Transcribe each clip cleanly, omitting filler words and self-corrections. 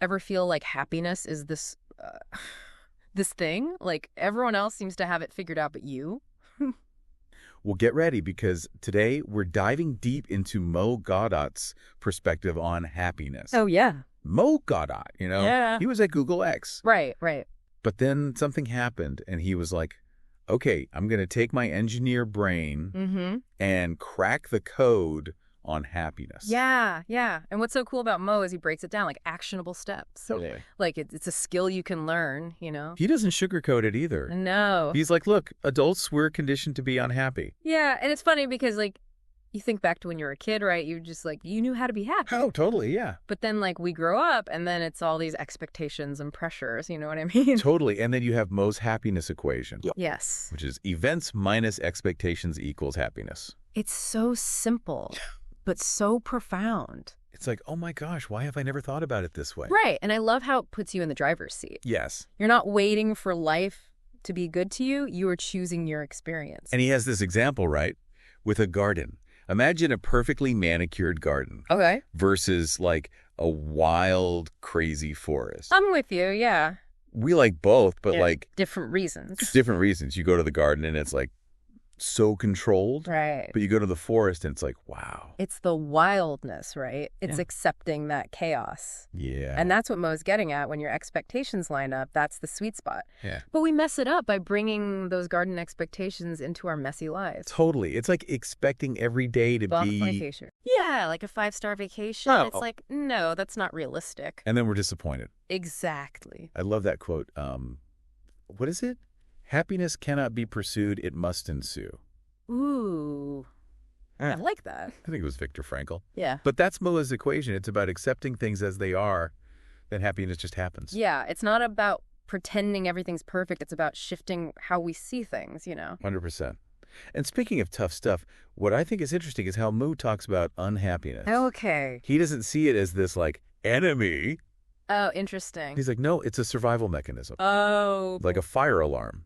ever feel like happiness is this this thing? Like everyone else seems to have it figured out but you? Well, get ready because today we're diving deep into Mo Gawdat's perspective on happiness. Oh, yeah. Mo Gawdat, Yeah. he was at Google X. Right, right. But then something happened and he was like, okay, I'm going to take my engineer brain and crack the code on happiness. Yeah, yeah. And what's so cool about Mo is he breaks it down like actionable steps. Totally. Like it's a skill you can learn, He doesn't sugarcoat it either. No. He's like, look, adults, we're conditioned to be unhappy. Yeah, and it's funny because like you think back to when you were a kid, right? You just like, you knew how to be happy. Oh, totally, yeah. But then like we grow up and then it's all these expectations and pressures, you know what I mean? Totally. And then you have Mo's happiness equation. Yes. Which is events minus expectations equals happiness. It's so simple, but so profound. It's like, oh my gosh, why have I never thought about it this way? Right. And I love how it puts you in the driver's seat. Yes. You're not waiting for life to be good to you. You are choosing your experience. And he has this example, right? With a garden. Imagine a perfectly manicured garden. Okay. Versus like a wild, crazy forest. I'm with you, yeah. We like both, but Yeah. like Different reasons. different reasons. You go to the garden and it's like so controlled. Right. But you go to the forest and it's like, wow. It's the wildness, right? It's Yeah. accepting that chaos. Yeah. And that's what Mo's getting at. When your expectations line up, that's the sweet spot. Yeah. But we mess it up by bringing those garden expectations into our messy lives. Totally. It's like expecting every day to Buff be... vacation. Yeah, like a 5-star vacation. Oh. It's like, no, that's not realistic. And then we're disappointed. Exactly. I love that quote. What is it? Happiness cannot be pursued, it must ensue. Ooh. I like that. I think it was Viktor Frankl. Yeah. But that's Mo's equation. It's about accepting things as they are, then happiness just happens. Yeah, it's not about pretending everything's perfect. It's about shifting how we see things, 100%. And speaking of tough stuff, what I think is interesting is how Mo talks about unhappiness. Okay. He doesn't see it as this, like, enemy. Oh, interesting. He's like, no, it's a survival mechanism. Oh. Like a fire alarm,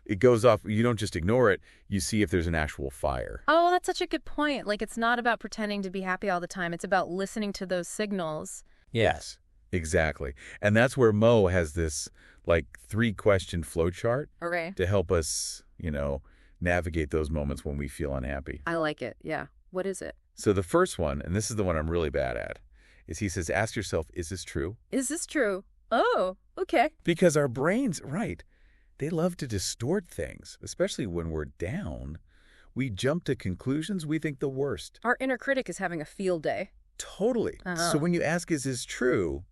It goes off. You don't just ignore it. You see if there's an actual fire. Oh, that's such a good point. Like, it's not about pretending to be happy all the time. It's about listening to those signals. Yes, exactly. And that's where Mo has this, like, 3-question flowchart Okay. to help us, navigate those moments when we feel unhappy. I like it. Yeah. What is it? So the first one, and this is the one I'm really bad at, is he says, ask yourself, is this true? Is this true? Oh, okay. Because our brains, right, they love to distort things, especially when we're down. We jump to conclusions we think the worst. Our inner critic is having a field day. Totally. So when you ask, is this true,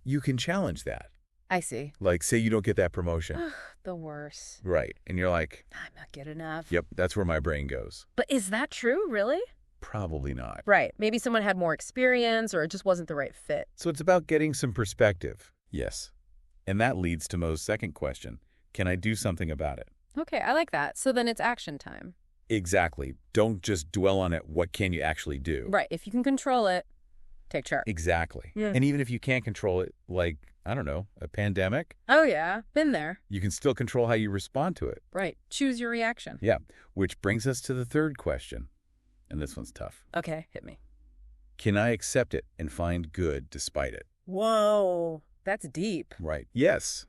you can challenge that. I see. Like, say you don't get that promotion. The worst. Right. And you're like, I'm not good enough. yep, that's where my brain goes. But is that true, really? Probably not. Right. Maybe someone had more experience or it just wasn't the right fit. So it's about getting some perspective. Yes. And that leads to Mo's second question. Can I do something about it? Okay, I like that. So then it's action time. Exactly. Don't just dwell on it. What can you actually do? Right. If you can control it, take charge. Exactly. Yeah. And even if you can't control it, like, I don't know, a pandemic, Oh, yeah. Been there. you can still control how you respond to it. Right. Choose your reaction. Yeah. Which brings us to the third question. And this one's tough. Okay, hit me. Can I accept it and find good despite it? Whoa. That's deep. Right. Yes.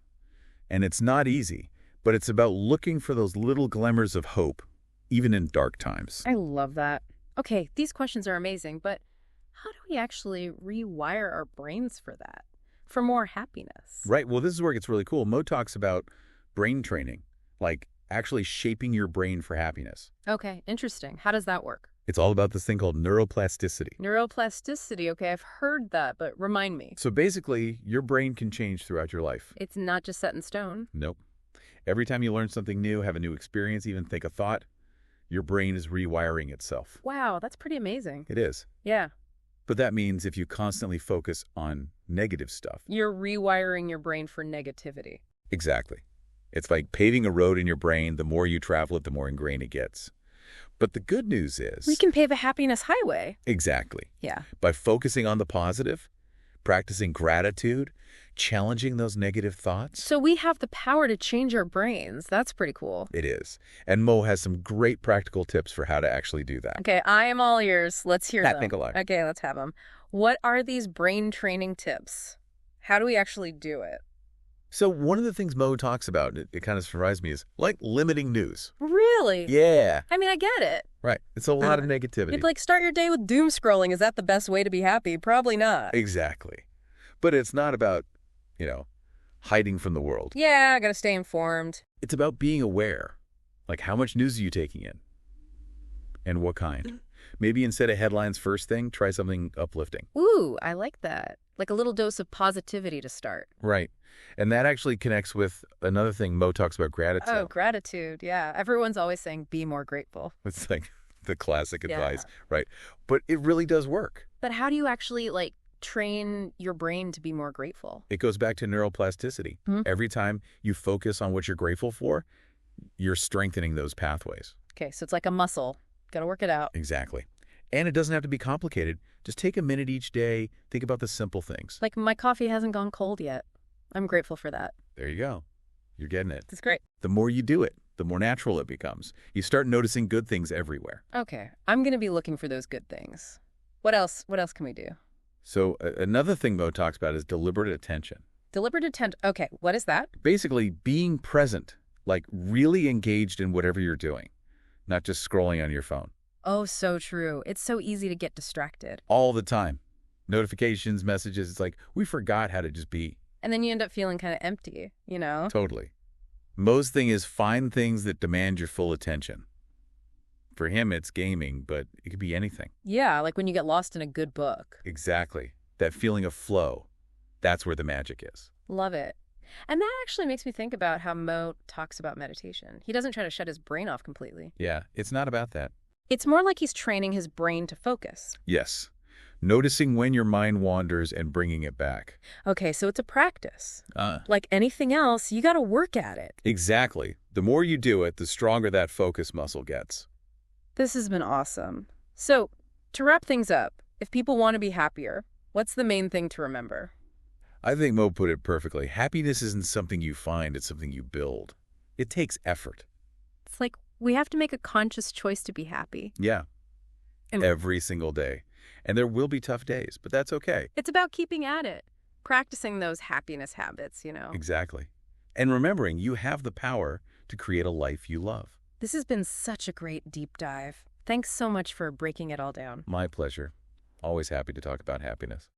And it's not easy, but it's about looking for those little glimmers of hope, even in dark times. I love that. Okay, these questions are amazing, but how do we actually rewire our brains for that? For more happiness? Right. Well, this is where it gets really cool. Mo talks about brain training, like actually shaping your brain for happiness. Okay, interesting. How does that work? It's all about this thing called neuroplasticity. Neuroplasticity. Okay, I've heard that, but remind me. So basically, your brain can change throughout your life. It's not just set in stone. Nope. Every time you learn something new, have a new experience, even think a thought, your brain is rewiring itself. Wow, that's pretty amazing. It is. Yeah. But that means if you constantly focus on negative stuff. You're rewiring your brain for negativity. Exactly. It's like paving a road in your brain. The more you travel it, the more ingrained it gets. But the good news is... We can pave a happiness highway. Exactly. Yeah. By focusing on the positive, practicing gratitude, challenging those negative thoughts. So we have the power to change our brains. That's pretty cool. It is. And Mo has some great practical tips for how to actually do that. Okay, I am all ears. Let's hear them. Think alike. Okay, let's have them. What are these brain training tips? How do we actually do it? So one of the things Mo talks about, it kind of surprised me, is like limiting news. Really? Yeah. I mean, I get it. Right. It's a lot of negativity. You'd like start your day with doom scrolling. Is that the best way to be happy? Probably not. Exactly. But it's not about, hiding from the world. Yeah, I gotta stay informed. It's about being aware. Like, how much news are you taking in? And what kind? Maybe instead of headlines first thing, try something uplifting. Ooh, I like that. Like a little dose of positivity to start. Right. And that actually connects with another thing Mo talks about, gratitude. Oh, gratitude. Yeah. Everyone's always saying be more grateful. It's like the classic Yeah. advice, right? But it really does work. But how do you actually, train your brain to be more grateful? It goes back to neuroplasticity. Every time you focus on what you're grateful for, you're strengthening those pathways. Okay, so it's like a muscle. Gotta work it out. Exactly. And it doesn't have to be complicated. Just take a minute each day. Think about the simple things. Like my coffee hasn't gone cold yet. I'm grateful for that. There you go. You're getting it. It's great. The more you do it, the more natural it becomes. You start noticing good things everywhere. Okay, I'm gonna be looking for those good things. What else? What else can we do? So another thing Mo talks about is deliberate attention. Deliberate attention. Okay, what is that? Basically, being present, like really engaged in whatever you're doing, not just scrolling on your phone. Oh, so true. It's so easy to get distracted. All the time. Notifications, messages, it's like we forgot how to just be. And then you end up feeling kind of empty, Totally. Mo's thing is find things that demand your full attention. For him, it's gaming, but it could be anything. Yeah, like when you get lost in a good book. Exactly. That feeling of flow, that's where the magic is. Love it. And that actually makes me think about how Mo talks about meditation. He doesn't try to shut his brain off completely. Yeah, it's not about that. It's more like he's training his brain to focus. Yes. Noticing when your mind wanders and bringing it back. Okay, so it's a practice. Like anything else, you got to work at it. Exactly. The more you do it, the stronger that focus muscle gets. This has been awesome. So, to wrap things up, if people want to be happier, what's the main thing to remember? I think Mo put it perfectly. Happiness isn't something you find, it's something you build. It takes effort. It's like we have to make a conscious choice to be happy. Yeah. And every single day. And there will be tough days, but that's okay. it's about keeping at it, practicing those happiness habits, Exactly. And remembering you have the power to create a life you love. This has been such a great deep dive. Thanks so much for breaking it all down. My pleasure. Always happy to talk about happiness.